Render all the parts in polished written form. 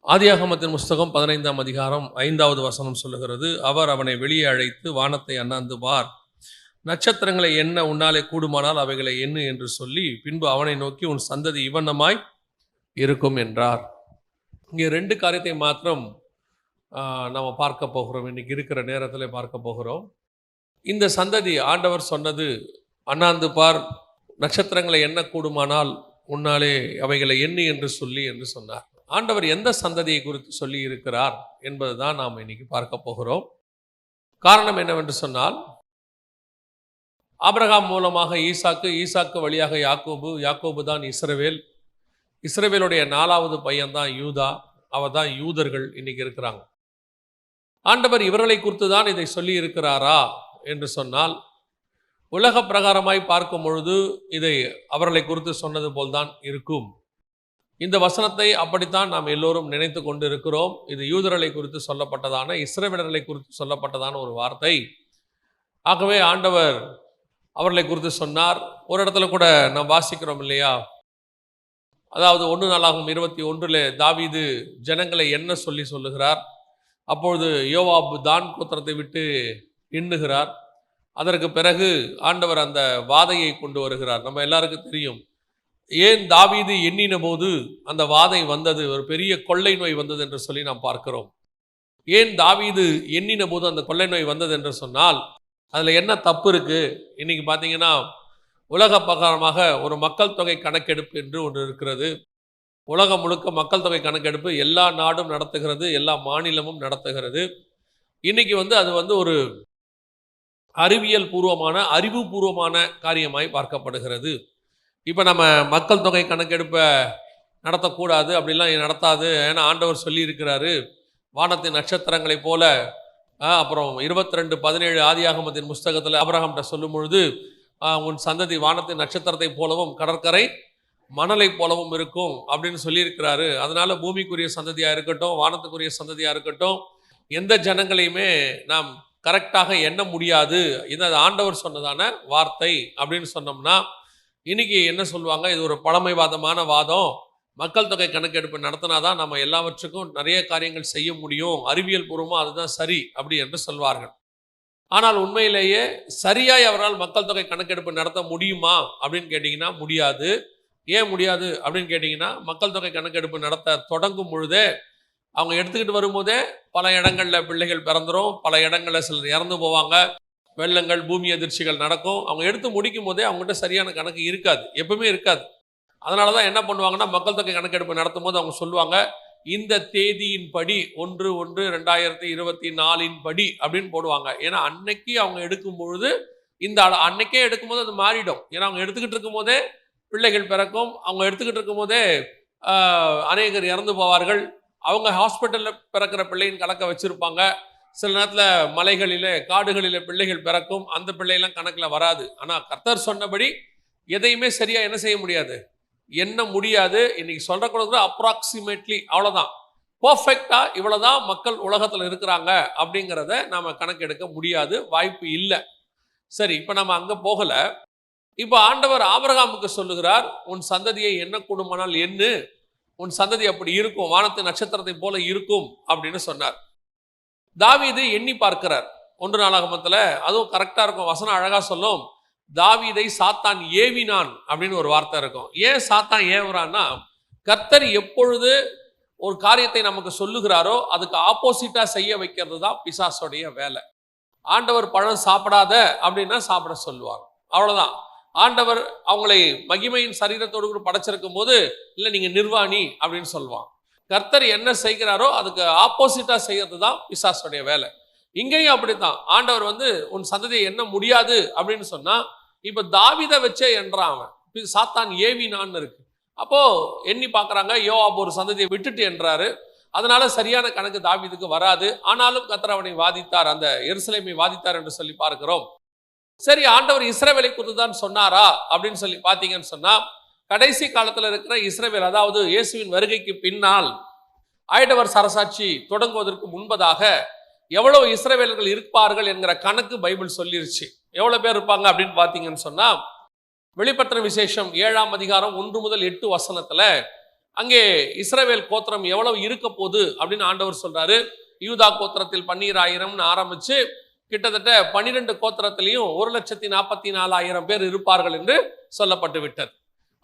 ஆதியாகமத்தின் புஸ்தகம் 15ஆம் அதிகாரம் 5வது வசனம் சொல்லுகிறது, அவர் அவனை வெளியே அழைத்து வானத்தை அண்ணாந்து பார், நட்சத்திரங்களை எண்ண உன்னாலே கூடுமானால் அவைகளை எண்ணு என்று சொல்லி, பின்பு அவனை நோக்கி உன் சந்ததி இவ்வண்ணமாய் இருக்கும் என்றார். இங்கே 2 காரியத்தை மாத்திரம் நம்ம பார்க்க போகிறோம். இன்னைக்கு இருக்கிற நேரத்தில் பார்க்க போகிறோம். இந்த சந்ததி ஆண்டவர் சொன்னது, அண்ணாந்து பார், நட்சத்திரங்களை எண்ண கூடுமானால் உன்னாலே அவைகளை எண்ணு என்று சொல்லி என்று சொன்னார். ஆண்டவர் எந்த சந்ததியை குறித்து சொல்லி இருக்கிறார் என்பது தான் நாம் இன்னைக்கு பார்க்க போகிறோம். காரணம் என்னவென்று சொன்னால், ஆபிரகாம் மூலமாக ஈசாக்கு, ஈசாக்கு வழியாக யாக்கோபு, யாக்கோபு தான் இஸ்ரவேல், இஸ்ரவேலுடைய 4வது பையன் தான் யூதா, அவர் தான் யூதர்கள் இன்னைக்கு இருக்கிறாங்க. ஆண்டவர் இவர்களை குறித்து தான் இதை சொல்லி இருக்கிறாரா என்று சொன்னால், உலக பிரகாரமாய் பார்க்கும் பொழுது இதை அவர்களை குறித்து சொன்னது போல்தான் இருக்கும். இந்த வசனத்தை அப்படித்தான் நாம் எல்லோரும் நினைத்து கொண்டு இருக்கிறோம். இது யூதர்களை குறித்து சொல்லப்பட்டதான, இஸ்ரவேலர்களை குறித்து சொல்லப்பட்டதான ஒரு வார்த்தை. ஆகவே ஆண்டவர் அவர்களை குறித்து சொன்னார். ஒரு இடத்துல கூட நாம் வாசிக்கிறோம் இல்லையா, அதாவது 1 நாளாகும் 21 தாவீது ஜனங்களை என்ன சொல்லுகிறார். அப்பொழுது யோவாப் தான் கோத்திரத்தை விட்டு எண்ணுகிறார். அதற்கு பிறகு ஆண்டவர் அந்த வாதையை கொண்டு வருகிறார். நம்ம எல்லாருக்கும் தெரியும், ஏன் தாவீது எண்ணின போது அந்த வாதை வந்தது, ஒரு பெரிய கொள்ளை நோய் வந்தது என்று சொல்லி நாம் பார்க்கிறோம். ஏன் தாவீது எண்ணின போது அந்த கொள்ளை நோய் வந்தது என்று சொன்னால், அதில் என்ன தப்பு இருக்கு? இன்னைக்கு பார்த்தீங்கன்னா, உலக பிரகாரமாக ஒரு மக்கள் தொகை கணக்கெடுப்பு என்று ஒன்று இருக்கிறது. உலகம் முழுக்க மக்கள் தொகை கணக்கெடுப்பு எல்லா நாடும் நடத்துகிறது, எல்லா மாநிலமும் நடத்துகிறது. இன்னைக்கு அது ஒரு அறிவியல் பூர்வமான, அறிவுபூர்வமான காரியமாய் பார்க்கப்படுகிறது. இப்போ நம்ம மக்கள் தொகை கணக்கெடுப்பை நடத்தக்கூடாது, அப்படிலாம் நடத்தாது. ஏன்னா ஆண்டவர் சொல்லி இருக்கிறாரு, வானத்தின் நட்சத்திரங்களை போல. அப்புறம் 22:17 ஆதியாகமத்தின் புஸ்தகத்தில் ஆபிரகாம்கிட்ட சொல்லும் பொழுது, உன் சந்ததி வானத்தின் நட்சத்திரத்தை போலவும் கடற்கரை மணலை போலவும் இருக்கும் அப்படின்னு சொல்லியிருக்கிறாரு. அதனால பூமிக்குரிய சந்ததியாக இருக்கட்டும், வானத்துக்குரிய சந்ததியாக இருக்கட்டும், எந்த ஜனங்களையுமே நாம் கரெக்டாக எண்ண முடியாது. இது ஆண்டவர் சொன்னதான வார்த்தை அப்படின்னு சொன்னோம்னா, இன்னைக்கு என்ன சொல்லுவாங்க, இது ஒரு பழமைவாதமான வாதம், மக்கள் தொகை கணக்கெடுப்பு நடத்தினாதான் நம்ம எல்லாவற்றுக்கும் நிறைய காரியங்கள் செய்ய முடியும், அறிவியல் பூர்வமாக அதுதான் சரி அப்படி என்று சொல்வார்கள். ஆனால் உண்மையிலேயே சரியாய் அவரால் மக்கள் தொகை கணக்கெடுப்பு நடத்த முடியுமா அப்படின்னு கேட்டிங்கன்னா முடியாது. ஏன் முடியாது அப்படின்னு கேட்டிங்கன்னா, மக்கள் தொகை கணக்கெடுப்பு நடத்த தொடங்கும் பொழுதே, அவங்க எடுத்துக்கிட்டு வரும்போதே பல இடங்களில் பிள்ளைகள் பிறந்துடும், பல இடங்களில் சிலர் இறந்து போவாங்க, வெள்ளங்கள், பூமி அதிர்ச்சிகள் நடக்கும். அவங்க எடுத்து முடிக்கும் போதே அவங்ககிட்ட சரியான கணக்கு இருக்காது, எப்பவுமே இருக்காது. அதனால தான் என்ன பண்ணுவாங்கன்னா, மக்கள் தொகை கணக்கெடுப்பு நடத்தும் போது அவங்க சொல்லுவாங்க, இந்த தேதியின் படி 1/1/2024 படி அப்படின்னு போடுவாங்க. ஏன்னா அன்னைக்கு அவங்க எடுக்கும் பொழுது, அன்னைக்கே எடுக்கும்போது அது மாறிடும். ஏன்னா அவங்க எடுத்துக்கிட்டு இருக்கும் போதே பிள்ளைகள் பிறக்கும், அவங்க எடுத்துக்கிட்டு இருக்கும் போதே அநேகர் இறந்து போவார்கள். அவங்க ஹாஸ்பிட்டலில் பிறக்கிற பிள்ளையின் கணக்கை வச்சுருப்பாங்க. சில நேரத்தில் மலைகளிலே, காடுகளிலே பிள்ளைகள் பிறக்கும், அந்த பிள்ளையெல்லாம் கணக்கில் வராது. ஆனால் கர்த்தர் சொன்னபடி எதையுமே சரியாக என்ன செய்ய முடியாது, எண்ண முடியாது. இன்னைக்கு சொல்கிறக்கூட அப்ராக்சிமேட்லி அவ்வளோதான், பர்ஃபெக்டாக இவ்வளோதான் மக்கள் உலகத்தில் இருக்கிறாங்க அப்படிங்கிறத நாம் கணக்கெடுக்க முடியாது, வாய்ப்பு இல்லை. சரி, இப்போ நம்ம அங்கே போகலை. இப்போ ஆண்டவர் ஆபிரகாமுக்கு சொல்லுகிறார், உன் சந்ததியை எண்ணக்கூடுமானால் எண்ணு, உன் சந்ததி அப்படி இருக்கும், வானத்து நட்சத்திரத்தை போல இருக்கும் அப்படின்னு சொன்னார். தாவீது எண்ணி பார்க்கிறார் 1 நாளாகமத்தில். அதுவும் கரெக்டாக இருக்கும், வசனம் அழகாக சொல்லும், தாவீதை சாத்தான் ஏவினான் அப்படின்னு ஒரு வார்த்தை இருக்கும். ஏன் சாத்தான் ஏவுறான்னா, கர்த்தர் எப்பொழுது ஒரு காரியத்தை நமக்கு சொல்லுகிறாரோ அதுக்கு ஆப்போசிட்டாக செய்ய வைக்கிறது தான் பிசாசுடைய வேலை. ஆண்டவர் பழம் சாப்பிடாத அப்படின்னா சாப்பிட சொல்லுவாங்க, அவ்வளோதான். ஆண்டவர் அவங்களை மகிமையின் சரீரத்தோடு கூட படைச்சிருக்கும் போது, இல்லை நீங்கள் நிர்வாணி அப்படின்னு சொல்லுவான். கர்த்தர் என்ன செய்கிறாரோ அதுக்கு ஆப்போசிட்டா செய்யறது தான் பிசாசுடைய வேலை. இங்கேயும் அப்படித்தான். ஆண்டவர் உன் சந்ததியை எண்ண முடியாது அப்படின்னு சொன்னா, இப்ப தாவீதை வச்சே என்றான் அவன், சாத்தான் ஏவினான்னு இருக்கு. அப்போ எண்ணி பார்க்கறாங்க, யோவாப் ஒரு சந்ததியை விட்டுட்டு என்றாரு, அதனால சரியான கணக்கு தாவீதுக்கு வராது. ஆனாலும் கர்த்தர் அவனை வாதித்தார், அந்த எருசலேமை வாதித்தார் என்று சொல்லி பார்க்கிறோம். சரி, ஆண்டவர் இஸ்ரவேலை குறித்து தான் சொன்னாரா அப்படின்னு சொல்லி பார்த்தீங்கன்னு சொன்னா, கடைசி காலத்தில் இருக்கிற இஸ்ரவேல், அதாவது இயேசுவின் வருகைக்கு பின்னால் ஆயிடவர் அரசாட்சி தொடங்குவதற்கு முன்பதாக எவ்வளவு இஸ்ரவேலர்கள் இருப்பார்கள் என்கிற கணக்கு பைபிள் சொல்லிருச்சு. எவ்வளவு பேர் இருப்பாங்க அப்படின்னு பார்த்தீங்கன்னு சொன்னா, வெளிப்படுத்தின விசேஷம் 7ஆம் அதிகாரம் 1 முதல் 8 வசனத்துல அங்கே இஸ்ரவேல் கோத்திரம் எவ்வளவு இருக்க போகுது அப்படின்னு ஆண்டவர் சொல்றாரு. யூதா கோத்திரத்தில் 12,000 ஆரம்பிச்சு கிட்டத்தட்ட 12 கோத்திரத்திலையும் 1,44,000 பேர் இருப்பார்கள் என்று சொல்லப்பட்டு விட்டது.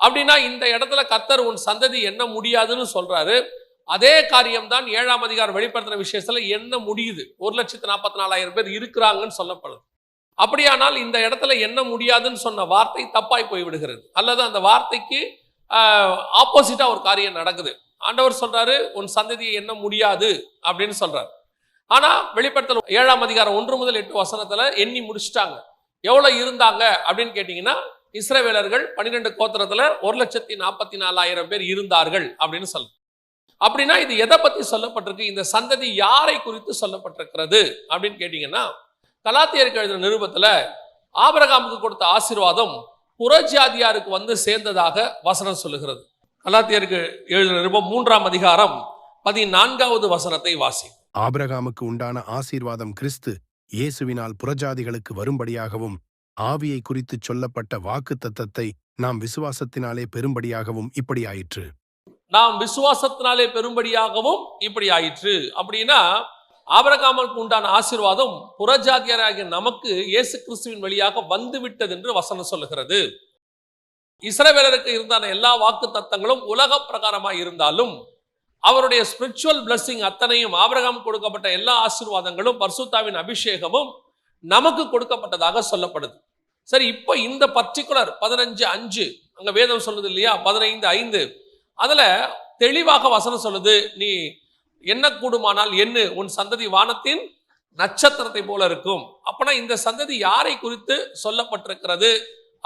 அப்படின்னா இந்த இடத்துல கர்த்தர் உன் சந்ததி என்ன முடியாதுன்னு சொல்றாரு. அதே காரியம்தான் 7ஆம் அதிகாரம் வெளிப்படுத்தின விஷயத்துல என்ன முடியுது, 1,44,000 பேர் இருக்கிறாங்கன்னு சொல்லப்படுது. அப்படியானால் இந்த இடத்துல என்ன முடியாதுன்னு சொன்ன வார்த்தை தப்பாய் போய்விடுகிறது, அல்லது அந்த வார்த்தைக்கு ஆப்போசிட்டா ஒரு காரியம் நடக்குது. ஆண்டவர் சொல்றாரு உன் சந்ததியை என்ன முடியாது அப்படின்னு சொல்றாரு. ஆனா வெளிப்படுத்தல் 7ஆம் அதிகாரம் 1 முதல் 8 வசனத்துல எண்ணி முடிச்சுட்டாங்க. எவ்வளவு இருந்தாங்க அப்படின்னு கேட்டீங்கன்னா, இஸ்ரவேலர்கள் 12 கோத்திரத்துல 1,44,000 பேர் இருந்தார்கள் அப்படின்னு சொல்ல. அப்படின்னா இது எதை பத்தி சொல்லப்பட்டிருக்கு, இந்த சந்ததி யாரை குறித்து சொல்லப்பட்டிருக்கிறது அப்படின்னு கேட்டீங்கன்னா, கலாத்தியருக்கு எழுதின நிருபத்துல ஆபிரகாமுக்கு கொடுத்த ஆசீர்வாதம் புறஜாதியாருக்கு வந்து சேர்ந்ததாக வசனம் சொல்லுகிறது. கலாத்தியருக்கு எழுதின நிருபம் 3ஆம் அதிகாரம் 14வது வசனத்தை வாசி. ஆபிரகாமுக்கு உண்டான ஆசீர்வாதம் கிறிஸ்து இயேசுவினால் புறஜாதிகளுக்கு வரும்படியாகவும், ஆவியை குறித்து சொல்லப்பட்ட வாக்கு தத்தத்தை நாம் விசுவாசத்தினாலே பெரும்படியாகவும் இப்படி ஆயிற்று. நாம் விசுவாசத்தினாலே பெரும்படியாகவும் இப்படி ஆயிற்று. அப்படின்னா ஆபிரகாமுக்கு உண்டான ஆசீர்வாதம் புறஜாதியராகிய நமக்கு இயேசு கிறிஸ்துவின் வழியாக வந்து விட்டது என்று வசனம் சொல்லுகிறது. இஸ்ரவேலருக்கு இருந்தான எல்லா வாக்கு தத்தங்களும் உலக பிரகாரமாய் இருந்தாலும் அவருடைய ஸ்பிரிச்சுவல் பிளஸிங் அத்தனையும், ஆபிரகாம் கொடுக்கப்பட்ட எல்லா ஆசீர்வாதங்களும் பரிசுத்தாவின் அபிஷேகமும் நமக்கு கொடுக்கப்பட்டதாக சொல்லப்படுது. சரி, இப்போ இந்த பர்டிகுலர் 15:5 அங்க வேதம் சொல்லுது இல்லையா, 15:5 அதுல தெளிவாக வசனம் சொல்லுது, நீ என்ன கூடுமானால் என்ன, உன் சந்ததி வானத்தின் நட்சத்திரத்தை போல இருக்கும். அப்பனா இந்த சந்ததி யாரை குறித்து சொல்லப்பட்டிருக்கிறது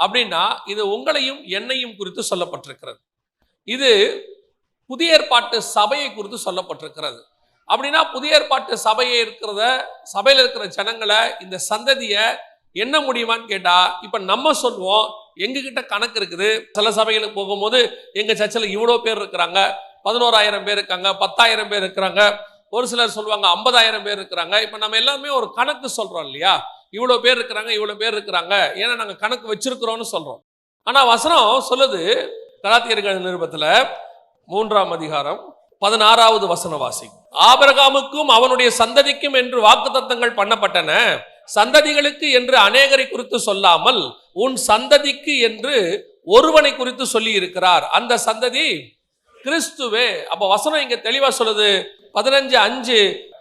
அப்படின்னா, இது உங்களையும் என்னையும் குறித்து சொல்லப்பட்டிருக்கிறது. இது புதிய ஏற்பாட்டு சபையை குறித்து சொல்லப்பட்டிருக்கிறது. அப்படின்னா புதிய ஏற்பாட்டு சபையில் இருக்கிற ஜனங்களை இந்த சந்ததியை என்ன முடியுமான்னு கேட்டா, இப்ப நம்ம சொல்லுவோம் எங்ககிட்ட கணக்கு இருக்குது. சில சபைகளுக்கு போகும்போது எங்க சர்ச்சில் இவ்வளோ பேர் இருக்கிறாங்க, 11,000 பேர் இருக்காங்க, 10,000 பேர் இருக்கிறாங்க, ஒரு சிலர் சொல்லுவாங்க 50,000 பேர் இருக்கிறாங்க. இப்ப நம்ம எல்லாருமே ஒரு கணக்கு சொல்றோம் இல்லையா, இவ்வளோ பேர் இருக்கிறாங்க இவ்வளோ பேர் இருக்கிறாங்க, ஏன்னா நாங்கள் கணக்கு வச்சிருக்கிறோம்னு சொல்றோம். ஆனா வசனம் சொல்லுது கலாத்தியர்கள் நிருபத்துல 3ஆம் அதிகாரம் 16வது வசன வாசி. ஆபிரகாமுக்கும் அவனுடைய சந்ததிக்கும் என்று வாக்குத்தத்தங்கள் பண்ணப்பட்டன, சந்ததிகளுக்கு என்று அநேகரை குறித்து சொல்லாமல் உன் சந்ததிக்கு என்று ஒருவனை குறித்து சொல்லி இருக்கிறார், அந்த சந்ததி கிறிஸ்துவே. அப்ப வசனம் இங்க தெளிவா சொல்லுது 15:5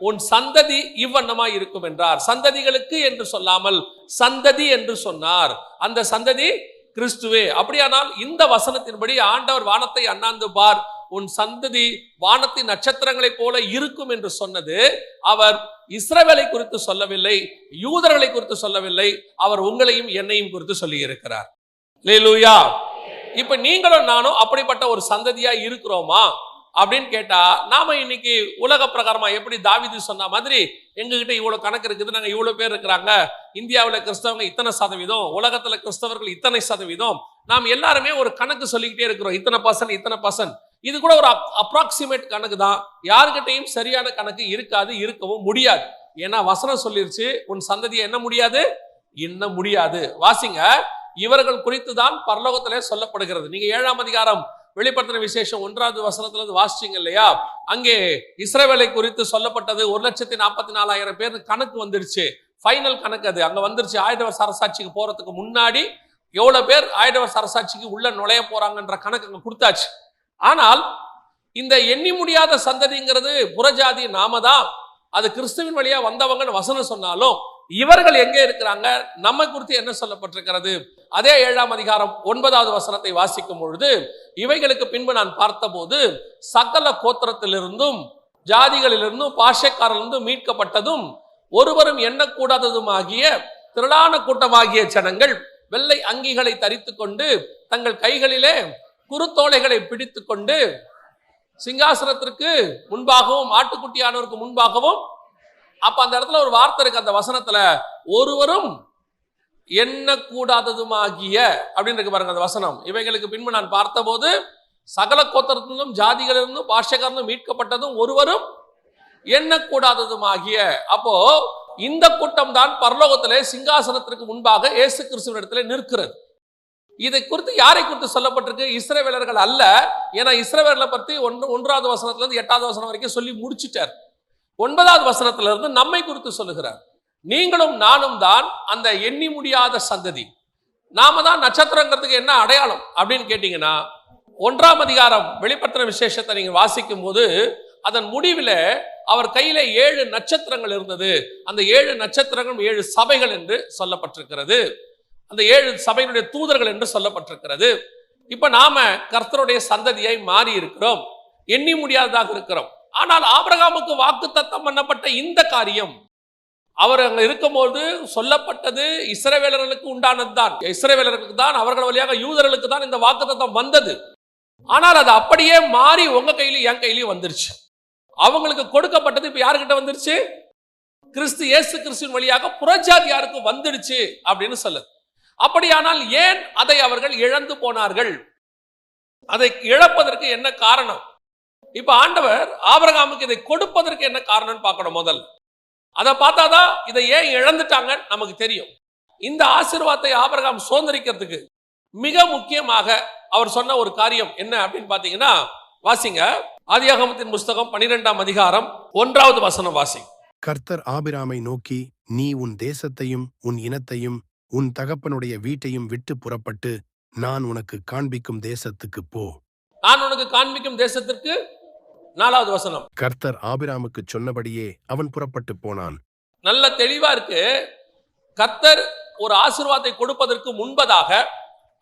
உன் சந்ததி இவ்வண்ணமாய் இருக்கும் என்றார். சந்ததிகளுக்கு என்று சொல்லாமல் சந்ததி என்று சொன்னார், அந்த சந்ததி கிறிஸ்துவே. அப்படியானால் இந்த வசனத்தின்படி ஆண்டவர் வானத்தை அண்ணாந்து பார், உன் சந்ததி வானத்தின் நட்சத்திரங்களைப் போல இருக்கும் என்று சொன்னது அவர் இஸ்ரவேலை குறித்து சொல்லவில்லை, யூதர்களை குறித்து சொல்லவில்லை, அவர் உங்களையும் என்னையும் குறித்து சொல்லி இருக்கிறார். அல்லேலூயா. இப்ப நீங்களும் நானும் அப்படிப்பட்ட ஒரு சந்ததியா இருக்கிறோமா அப்படின்னு கேட்டா, நாம இன்னைக்கு உலக பிரகாரமா எப்படி தாவீது சொன்ன மாதிரி எங்ககிட்ட இவ்வளவு கணக்கு இருக்குது, நாங்க இவ்வளவு பேர் இருக்கிறாங்க, இந்தியாவில் கிறிஸ்தவங்க இத்தனை சதவீதம், உலகத்துல கிறிஸ்தவர்கள் இத்தனை சதவீதம், நாம் எல்லாருமே ஒரு கணக்கு சொல்லிக்கிட்டே இருக்கிறோம், இத்தனை பர்சன்ட். இது கூட ஒரு அப்ராக்சிமேட் கணக்கு தான். யாருக்கிட்டையும் சரியான கணக்கு இருக்காது, இருக்கவும் முடியாது. ஏன்னா வசனம் சொல்லிருச்சு உன் சந்ததியை என்ன முடியாது, என்ன முடியாது. வாசிங்க, இவர்கள் குறித்து தான் பரலோகத்திலே சொல்லப்படுகிறது. நீங்க 7ஆம் அதிகாரம் வெளிப்படுத்தின விசேஷம் 1வது வசனத்துல வாசிச்சீங்க இல்லையா, அங்கே இஸ்ரவேலை குறித்து சொல்லப்பட்டது 1,44,000 பேர் கணக்கு வந்துருச்சு. ஃபைனல் கணக்கு அது அங்க வந்துருச்சு. ஆயிடவர் சரசாட்சிக்கு போறதுக்கு முன்னாடி எவ்வளவு பேர் ஆயிடவர் சரசாட்சிக்கு உள்ள நுழைய போறாங்கன்ற கணக்கு அங்க கொடுத்தாச்சு. ஆனால் இந்த எண்ணி முடியாத சந்ததிங்கிறது புறஜாதி நாம தான், அது கிறிஸ்துவின் வழியா வந்தவங்கன்னு வசனம் சொன்னாலும் இவர்கள் எங்கே இருக்கிறாங்க, நம்ம குறித்து என்ன சொல்லப்பட்டிருக்கிறது? அதே 7ஆம் அதிகாரம் 9வது வசனத்தை வாசிக்கும் பொழுது, இவைகளுக்கு பின்பு நான் பார்த்தபோது சகல கோத்திரத்திலிருந்தும் ஜாதிகளிலிருந்தும் பாஷைக்காரிலிருந்தும் மீட்கப்பட்டதும் ஒருவரும் எண்ணக்கூடாததுமாகிய திரளான கூட்டமாகிய ஜனங்கள் வெள்ளை அங்கிகளை தரித்து கொண்டு தங்கள் கைகளிலே குருத்தோலைகளை பிடித்து கொண்டு சிங்காசனத்திற்கு முன்பாகவும் ஆட்டுக்குட்டியானவருக்கு முன்பாகவும், அப்ப அந்த இடத்துல ஒரு வார்த்தை இருக்கு அந்த வசனத்துல, ஒருவரும் எண்ணக்கூடாததுமாகிய அப்படின்னு இருக்கு பாருங்க அந்த வசனம். இவைகளுக்கு பின்பு நான் பார்த்தபோது சகல கோத்திரத்திலும் ஜாதிகளிலிருந்தும் பாஷைக்காரனும் மீட்கப்பட்டதும் ஒருவரும் எண்ணக்கூடாததுமாகிய. அப்போ இந்த கூட்டம் தான் பரலோகத்திலே சிங்காசனத்திற்கு முன்பாக இயேசு கிறிஸ்துவின் இடத்துல நிற்கிறது. இதை குறித்து யாரை குறித்து சொல்லப்பட்டிருக்கு? இஸ்ரவேலர்கள் அல்ல. ஏன்னா இஸ்ரவேலை பற்றி 1வது வசனத்திலிருந்து 8வது வசனம் வரைக்கும் சொல்லி முடிச்சிட்டார். 9வது வசனத்திலிருந்து நம்மை குறித்து சொல்லுகிறார். நீங்களும் நானும் தான் அந்த எண்ணி முடியாத சந்ததி. நாம தான் நட்சத்திரங்கிறதுக்கு என்ன அடையாளம் அப்படின்னு கேட்டீங்கன்னா, 1ஆம் அதிகாரம் வெளிப்படுத்தின விசேஷத்தை நீங்க வாசிக்கும் போது அதன் முடிவில் அவர் கையில 7 நட்சத்திரங்கள் இருந்தது. அந்த 7 நட்சத்திரங்களும் 7 சபைகள் என்று சொல்லப்பட்டிருக்கிறது. அந்த 7 சபையினுடைய தூதர்கள் என்று சொல்லப்பட்டிருக்கிறது. இப்ப நாம கர்த்தருடைய சந்ததியை மாறி இருக்கிறோம், எண்ணி முடியாததாக இருக்கிறோம். ஆனால் ஆபிரகாமுக்கு வாக்குத்தத்தம் பண்ணப்பட்ட இந்த காரியம் அவர் அங்க இருக்கும்போது சொல்லப்பட்டது இஸ்ரவேலர்களுக்கு உண்டானது தான். இஸ்ரவேலர்களுக்கு தான், அவர்கள் வழியாக யூதர்களுக்கு தான் இந்த வாக்குத்தத்தம் வந்தது. ஆனால் அது அப்படியே மாறி உங்க கையிலும் என் கையிலையும் வந்துருச்சு. அவங்களுக்கு கொடுக்கப்பட்டது இப்ப யாருக்கிட்ட வந்துருச்சு? கிறிஸ்து இயேசு கிறிஸ்துவின் வழியாக புறஜாதியாருக்கு வந்துடுச்சு அப்படின்னு சொல்லுது. அப்படியானால் ஏன் அதை அவர்கள் இழந்து போனார்கள்? அதை இழப்பதற்கு என்ன காரணம்? இப்ப ஆண்டவர் ஆபிரகாமுக்கு இதை கொடுப்பதற்கு என்ன காரணம் பார்க்கணும். முதல் அதை பார்த்தாதான் இதை ஏன் இழந்துட்டாங்க நமக்கு தெரியும். இந்த ஆசீர்வாதத்தை ஆபிரகாம் சுதந்திரிக்கிறதுக்கு மிக முக்கியமாக அவர் சொன்ன ஒரு காரியம் என்ன அப்படின்னு பாத்தீங்கன்னா, வாசிங்க ஆதியாகமத்தின் புஸ்தகம் 12ஆம் அதிகாரம் 1வது வசனம் வாசிங்க. கர்த்தர் ஆபிராமை நோக்கி, நீ உன் தேசத்தையும் உன் இனத்தையும் உன் தகப்பனுடைய வீட்டையும் விட்டு புறப்பட்டு நான் உனக்கு காண்பிக்கும் தேசத்துக்கு போ. நான் உனக்கு காண்பிக்கும் தேசத்திற்கு 4வது வசனம். கர்த்தர் ஆபிராமுக்கு சொன்னபடியே அவன் புறப்பட்டு போனான். நல்ல தெளிவா இருக்கு. கர்த்தர் ஒரு ஆசீர்வாதத்தை கொடுப்பதற்கு முன்பதாக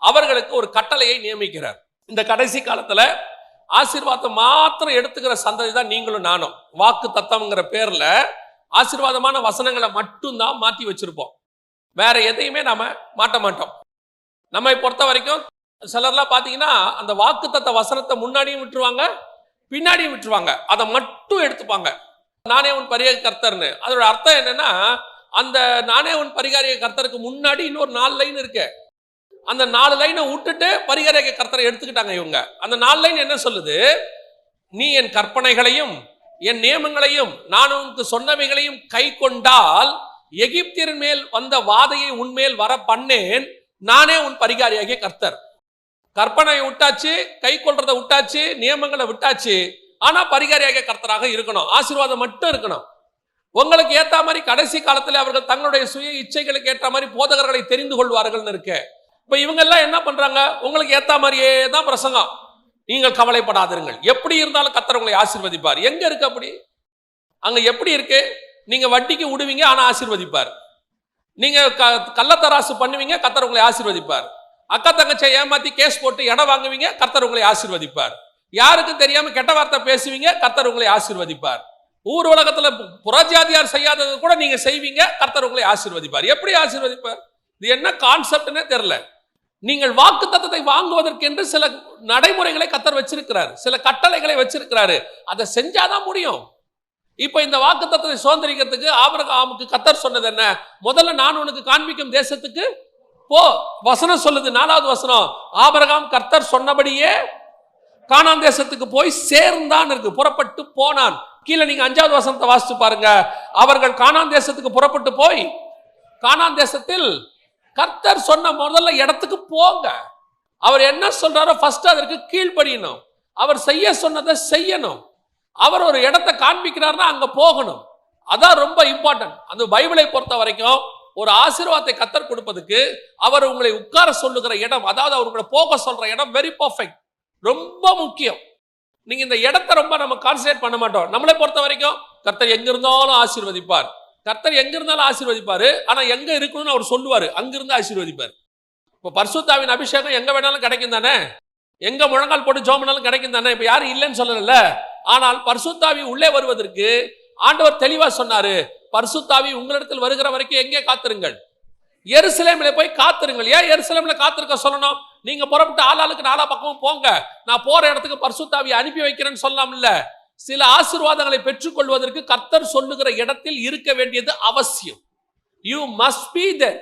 அவர்களுக்கு ஒரு கட்டளையை நியமிக்கிறார். இந்த கடைசி காலத்துல ஆசீர்வாதத்தை மாத்திரம் எடுத்துக்கிற சந்ததி தான் நீங்களும் நானும். வாக்கு தத்தம்ங்கிற பேர்ல ஆசீர்வாதமான வசனங்களை மட்டும்தான் மாற்றி வச்சிருப்போம், வேற எதையுமே நாம மாட்ட மாட்டோம். நம்மை பொறுத்த வரைக்கும் சிலர்லாம் பாத்தீங்கன்னா அந்த வாக்கு தத்த வசனத்தை முன்னாடியும் விட்டுருவாங்க, பின்னாடியும் விட்டுருவாங்க, அதை மட்டும் எடுத்துப்பாங்க. நானே உன் பரிகார கர்த்தர்னு. அதோட அர்த்தம் என்னன்னா, அந்த நானே உன் பரிகாரிய கர்த்தருக்கு முன்னாடி இன்னொரு 4 லைன் இருக்கு. அந்த 4 லைனை விட்டுட்டு பரிகாரிய கர்த்தரை எடுத்துக்கிட்டாங்க இவங்க. அந்த 4 லைன் என்ன சொல்லுது? நீ என் கற்பனைகளையும் என் நியமங்களையும் நான் உனக்கு சொன்னவைகளையும் கை கொண்டால் எகிப்தியரின் மேல் வந்த வாதையை உன்மேல் வர பண்ணேன், நானே உன் பரிகாரியாகிய கர்த்தர். கற்பனையை விட்டாச்சு, கை கொள்றதை விட்டாச்சு, நியமங்களை விட்டாச்சு. ஆனா பரிகாரியாகிய கர்த்தராக இருக்கணும், ஆசீர்வாதம் மட்டும் இருக்கணும். உங்களுக்கு ஏத்த மாதிரி கடைசி காலத்தில் அவர்கள் தங்களுடைய சுய இச்சைகளுக்கு ஏற்ற மாதிரி போதகர்களை தெரிந்து கொள்வார்கள் இருக்கு. இப்ப இவங்க எல்லாம் என்ன பண்றாங்க? உங்களுக்கு ஏத்த மாதிரியே தான் பிரசங்கம். நீங்கள் கவலைப்படாதீர்கள், எப்படி இருந்தாலும் கர்த்தர் உங்களை ஆசீர்வதிப்பார். எங்க இருக்கு அப்படி? அங்க எப்படி இருக்கு? நீங்க வட்டிக்கு விடுவீங்க, ஆனா ஆசீர்வதிப்பார். நீங்க கள்ளத்தராசு பண்ணுவீங்க, கர்த்தர் உங்களை ஆசீர்வதிப்பார். அக்கா தங்கச்சியை ஏமாத்தி கேஸ் போட்டு இடம் வாங்குவீங்க, கர்த்தர் உங்களை ஆசீர்வதிப்பார். யாருக்கும் தெரியாம கெட்ட வார்த்தை பேசுவீங்க, கர்த்தர் உங்களை ஆசீர்வதிப்பார். ஊர் உலகத்துல புறஜாதியார் செய்யாதது கூட நீங்க செய்வீங்க, கர்த்தர் உங்களை ஆசீர்வதிப்பார். எப்படி ஆசீர்வதிப்பார்? இது என்ன கான்செப்ட்னே தெரியல. நீங்கள் வாக்கு தத்தத்தை வாங்குவதற்கு என்று சில நடைமுறைகளை கர்த்தர் வச்சிருக்கிறார், சில கட்டளைகளை வச்சிருக்கிறாரு. அதை செஞ்சாதான் முடியும். இப்ப இந்த வாக்கு தத்தத்தை சுதந்திரிக்கிறதுக்கு ஆபிரகாமுக்கு கர்த்தர் சொன்னது என்ன? முதல்ல நான் உனக்கு காண்பிக்கும் தேசத்துக்கு போ. வசனம் சொல்லுது, 4வது வசனம், ஆபிரகாம் கர்த்தர் சொன்னபடியே கானான் தேசத்துக்கு போய் சேர்ந்தான் இருக்கு, புறப்பட்டு போனான். கீழே நீங்க 5வது வசனத்தை வாசிச்சு பாருங்க. அவர்கள் கானான் தேசத்துக்கு புறப்பட்டு போய் கானான் தேசத்தில் கர்த்தர் சொன்ன முதல்ல இடத்துக்கு போங்க. அவர் என்ன சொல்றாரோ ஃபர்ஸ்ட் அதற்கு கீழ்ப்படியணும். அவர் செய்ய சொன்னதை செய்யணும். அவர் ஒரு இடத்தை காண்பிக்கிறார்னா அங்க போகணும். அதான் ரொம்ப இம்பார்ட்டன்ட். அந்த பைபிளை பொறுத்த வரைக்கும் ஒரு ஆசீர்வாதத்தை கர்த்தர் கொடுப்பதுக்கு அவர் உங்களை உட்கார சொல்லுகிற இடம், அதாவது அவர் உங்களை போக சொல்ற இடம் வெரி பர்ஃபெக்ட், ரொம்ப முக்கியம். நீங்க இந்த இடத்தை ரொம்ப நம்ம கான்சன்ட்ரேட் பண்ண மாட்டோம். நம்மளை பொறுத்த வரைக்கும் கர்த்தர் எங்க இருந்தாலும் ஆசீர்வதிப்பார், கர்த்தர் எங்க இருந்தாலும் ஆசீர்வதிப்பாரு. ஆனா எங்க இருக்கணும்னு அவர் சொல்லுவாரு, அங்கிருந்து ஆசீர்வதிப்பார். இப்போ பரிசுத்தாவின் அபிஷேகம் எங்க வேணாலும் கிடைக்கும் தானே, எங்க முழங்கால் போட்டு ஜெபம் பண்ணாலும் கிடைக்கும் தானே. இப்ப யாரும் இல்லைன்னு சொல்லல. ஆனால் பரிசுத்தாவி உள்ளே வருவதற்கு ஆண்டவர் தெளிவா சொன்னாரு, பரிசுத்தாவி உங்களிடத்தில் வருகிற வரைக்கும் எங்கே காத்திருங்கள்? எருசலேமில் போய் காத்திருங்கள். ஏன் எருசலேம்ல காத்திருக்க சொல்லணும்? நீங்க புறப்பட்டு ஆளாளுக்கு 4 பக்கமும் போங்க, நான் போற இடத்துக்கு பரிசுத்தாவியை அனுப்பி வைக்கிறேன்னு சொல்லலாம் இல்ல. சில ஆசீர்வாதங்களை பெற்றுக்கொள்வதற்கு கர்த்தர் சொல்லுகிற இடத்தில் இருக்க வேண்டியது அவசியம். யூ மஸ்ட் பீ தேர்.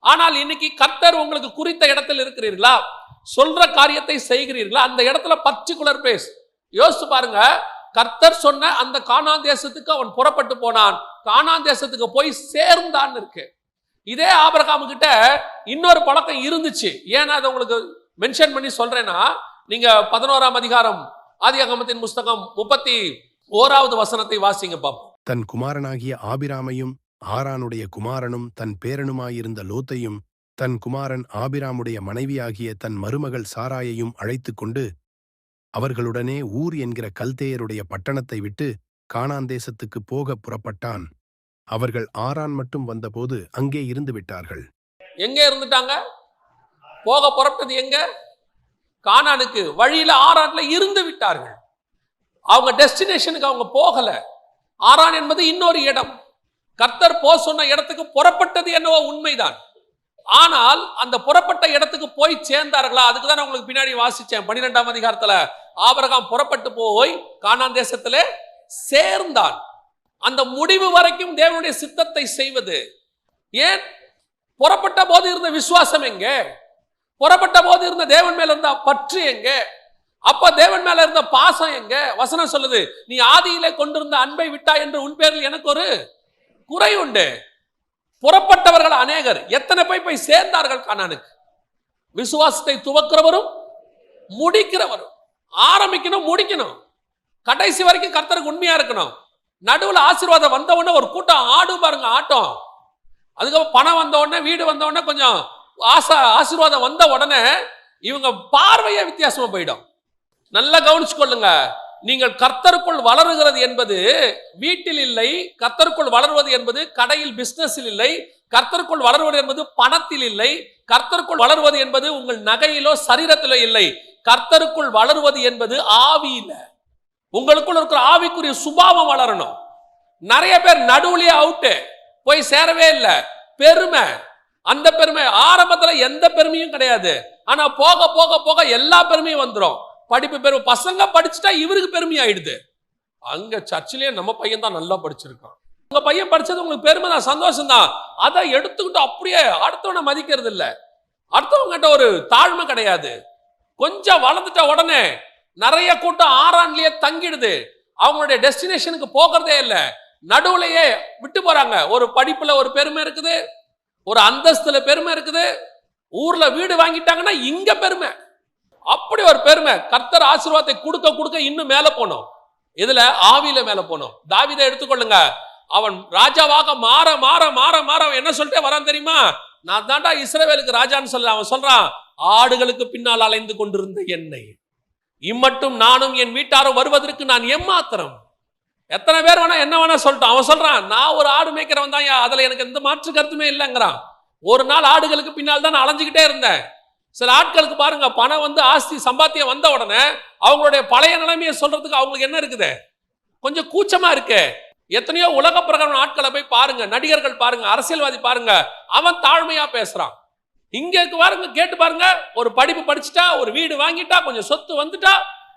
ஆனால் இன்னைக்கு கர்த்தர் உங்களுக்கு குறித்த இடத்தில் இருக்கிறீர்களா? சொல்ற காரியத்தை செய்கிறீர்களா? அந்த இடத்துல பர்టిక్యులர் பிளேஸ் யோசிச்சு பாருங்க. கர்த்தர் சொன்ன அந்த கானான் தேசத்துக்கு அவன் புறப்பட்டு போனான், கானான் தேசத்துக்கு போய் சேர்ந்தான் இருக்கு. இதே ஆபிரகாம் கிட்ட இன்னொரு பழக்கம் இருந்துச்சு. ஏன்னா அதை உங்களுக்கு மென்ஷன் பண்ணி சொல்றேன்னா, நீங்க 11ஆம் அதிகாரம் ஆதியாகமத்தின் புஸ்தகம் 31வது வசனத்தை வாசிங்க பாப்போம். தன் குமாரனாகிய ஆபிராமையும் ஆரானுடைய குமாரனும் தன் பேரனுமாயிருந்த லோத்தையும் தன் குமாரன் ஆபிராமுடைய மனைவியாகிய தன் மருமகள் சாராயையும் அழைத்து கொண்டு அவர்களுடனே ஊர் என்கிற கல்தேயருடைய பட்டணத்தை விட்டு கானான் தேசத்துக்கு போக புறப்பட்டான். அவர்கள் ஆரான் மட்டும் வந்தபோது அங்கே இருந்து விட்டார்கள். எங்கே இருந்துட்டாங்க? போக புறப்பட்டது எங்க? கானானுக்கு. வழியில ஆரான்ல இருந்து விட்டார்கள். அவங்க டெஸ்டினேஷனுக்கு அவங்க போகல. ஆரான் என்பது இன்னொரு இடம். கர்த்தர் போ சொன்ன இடத்துக்கு புறப்பட்டது என்னவோ உண்மைதான். ஆனால் அந்த புறப்பட்ட இடத்துக்கு போய் சேர்ந்தார்களா? அதுக்கு தான் உங்களுக்கு பின்னாடி வாசிச்சேன். 12ஆம் அதிகாரத்துல ஆபிரகாம் புறப்பட்டு போய் கானான் தேசத்திலே சேர்ந்தான். அந்த முடிவு வரைக்கும் தேவனுடைய சித்தத்தை செய்வது. ஏன்? புறப்பட்ட போது இருந்த விசுவாசம் எங்க? புறப்பட்ட போது இருந்த தேவன் மேல இருந்த பற்று எங்க? அப்ப தேவன் மேல இருந்த பாசம் எங்க? வசனம் சொல்லுது, நீ ஆதியிலே கொண்டிருந்த அன்பை விட்டா என்று உன் பேரில் எனக்கு ஒரு குறை உண்டு. புறப்பட்டவர்கள் அநேகர். எத்தனை போய் சேர்ந்தார்கள் கானானுக்கு? விசுவாசத்தை துவக்கிறவரும் முடிக்கிறவரும். ஆரம்பிக்கணும், முடிக்கணும். கடைசி வரைக்கும் கர்த்தருக்கு உண்மையா இருக்கணும். நடுவில் ஆசீர்வாதம் வந்த உடனே ஒரு கூட்டம் ஆடும் பாருங்க, ஆட்டம். அதுக்கப்புறம் பணம் வந்த உடனே, வீடு வந்த உடனே, கொஞ்சம் ஆசீர்வாதம் வந்த உடனே இவங்க பார்வையே வித்தியாசமா போயிடும். நல்லா கவனிச்சு கொள்ளுங்க. நீங்கள் கர்த்தருக்குள் வளருகிறது என்பது வீட்டில் இல்லை. கர்த்தருக்குள் வளர்வது என்பது கடையில் பிசினஸில் இல்லை. கர்த்தருக்குள் வளர்வது என்பது பணத்தில் இல்லை. கர்த்தருக்குள் வளர்வது என்பது உங்கள் நகையிலோ சரீரத்திலோ இல்லை. கர்த்தருக்குள் வளருவது என்பது ஆவியில. உங்களுக்குள் இருக்கிற ஆவிக்குரிய சுபாவம் வளரணும். நிறைய பேர் நடுவுலயே அவுட்டு, போய் சேரவே இல்லை. பெருமை, அந்த பெருமை ஆரம்பத்துல எந்த பெருமையும் கிடையாது. ஆனா போக போக போக எல்லா பெருமையும் வந்துடும். படிப்பு பெருமை. பசங்க படிச்சுட்டா இவருக்கு பெருமை ஆயிடுது. அங்க சர்ச்சிலேயே நம்ம பையன் தான் நல்லா படிச்சிருக்கான். உங்க பையன் படிச்சது உங்களுக்கு பெருமை தான், சந்தோஷம் தான். அதை எடுத்துக்கிட்டு அப்படியே அடுத்தவனை மதிக்கிறது இல்லை. அடுத்தவங்கிட்ட ஒரு தாழ்மை கிடையாது. கொஞ்சம் வளர்ந்துட்ட உடனே நிறைய கூட்டம் ஆரான்லயே தங்கிடுது. அவங்களுடைய டெஸ்டினேஷனுக்கு போகிறதே இல்லை. நடுவுலையே விட்டு போறாங்க. ஒரு படிப்புல ஒரு பெருமை இருக்குது, ஒரு அந்தஸ்துல பெருமை இருக்குது, ஊர்ல வீடு வாங்கிட்டாங்கன்னா இங்க பெருமை. அப்படி ஒரு பெருமை. கர்த்தர் ஆசீர்வாதத்தை கொடுக்க கொடுக்க இன்னும் மேல போனோம். இதுல ஆவியில மேல போனோம். தாவீதை எடுத்துக்கொள்ளுங்க. அவன் ராஜாவாக மாற மாற மாற மாற அவன் என்ன சொல்லிட்டே வரான் தெரியுமா? நான் தாண்டா இஸ்ரவேலுக்கு ராஜான்னு சொல்ல. அவன் சொல்றான், ஆடுகளுக்கு பின்னால் அலைந்து கொண்டிருந்த என்னை இம்மட்டும் நானும் என் வீட்டாரும் வருவதற்கு நான் எம்மாத்திரம். எத்தனை பேர் வேணா என்ன வேணா சொல்லிட்டான். அவன் சொல்றான், நான் ஒரு ஆடு மேய்க்கிறவன் தான், அதுல எனக்கு எந்த மாற்று கருத்துமே இல்லைங்கிறான். ஒரு நாள் ஆடுகளுக்கு பின்னால் தான் அலைஞ்சுக்கிட்டே இருந்தேன். சில ஆட்களுக்கு பாருங்க, பணம் வந்து ஆஸ்தி சம்பாத்தியம் வந்த உடனே அவங்களுடைய பழைய நிலைமையை சொல்றதுக்கு அவங்களுக்கு என்ன இருக்குது? கொஞ்சம் கூச்சமா இருக்கு. எத்தனையோ உலக பிரகாரம் ஆட்களை போய் பாருங்க, நடிகர்கள் பாருங்க, அரசியல்வாதி பாருங்க, அவன் தாழ்மையா பேசுறான். இங்க பாருங்க, கேட்டு பாருங்க, ஒரு படிப்பு படிச்சுட்டா, ஒரு வீடு வாங்கிட்டா, கொஞ்சம் சொத்து வந்துட்டா,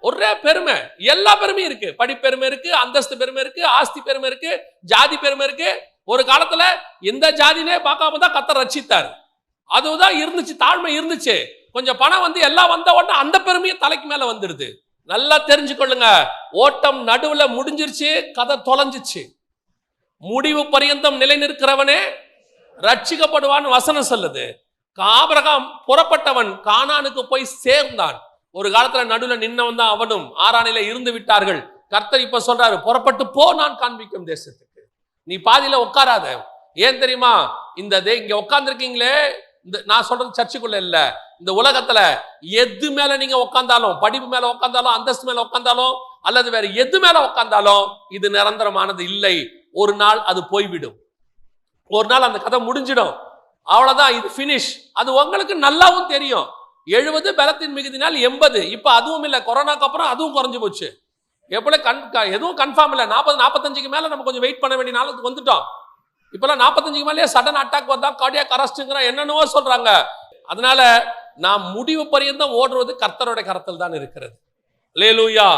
ஒரே பெருமை. எல்லா பெருமையும் இருக்கு. படிப்பு பெருமை இருக்கு, அந்தஸ்து பெருமை இருக்கு, ஆஸ்தி பெருமை இருக்கு, ஜாதி பெருமை இருக்கு. ஒரு காலத்துல எந்த ஜாதினே பார்க்காம தான் கர்த்தர் ரட்சித்தார். அதுதான் இருந்துச்சு, தாழ்மை இருந்துச்சு. கொஞ்சம் பணம் வந்து எல்லாம் வந்த உடனே அந்த பெருமையை தலைக்கு மேல வந்துடுது. நல்லா தெரிஞ்சுக்கொள்ளுங்க, ஓட்டம் நடுவுல முடிஞ்சிருச்சு, கதை தொலைஞ்சிச்சு. முடிவு பரியந்தம் நிலை நிற்கிறவனே ரட்சிக்கப்படுவான்னு வசனம் சொல்லுது. ஆபிரகாம் புறப்பட்டவன் கானானுக்கு போய் சேர்ந்தான். ஒரு காலத்துல நடுவுல நின்னவன் தான் அவனும். ஆரானில இருந்து விட்டார்கள். கர்த்தர் இப்ப சொல்றாரு, புறப்பட்டு போ, நான் காண்பிக்கும் தேசத்துக்கு. நீ பாதியில உட்காராத. ஏன் தெரியுமா? இங்க உட்கார்ந்துருக்கீங்களே, நான் சொல்றது சர்ச்சுக்குள்ள இல்ல, இந்த உலகத்துல எது மேல நீங்க உட்கார்ந்தாலும், படிப்பு மேல உட்கார்ந்தாலும், அந்தஸ்து மேல உட்கார்ந்தாலும், அல்லது வேற எது மேல உட்கார்ந்தாலும், இது நிரந்தரமானது இல்லை. ஒரு நாள் அது போய்விடும். ஒரு நாள் அந்த கதை முடிஞ்சிடும். அவ்வளவுதான், இது பினிஷ். அது உங்களுக்கு நல்லாவும் தெரியும். 70 பலத்தின் மிகுதினால் 80. இப்ப அதுவும் இல்லை. கொரோனாக்கு அப்புறம் அதுவும் குறைஞ்சு போச்சு. எப்படி எதுவும் கன்ஃபார்ம் இல்லை. 40-45க்கு மேல நம்ம கொஞ்சம் வெயிட் பண்ண வேண்டிய நாளுக்கு வந்துட்டோம். இப்பெல்லாம் 45க்கு மேலேயே சடன் அட்டாக் வந்தா கார்டியாக் அரெஸ்ட்ங்கிற என்னென்னவோ சொல்றாங்க. அதனால நாம் முடிவு பரியந்தம் ஓடுறது கர்த்தருடைய கரத்தில் தான் இருக்கிறது. அல்லேலூயா.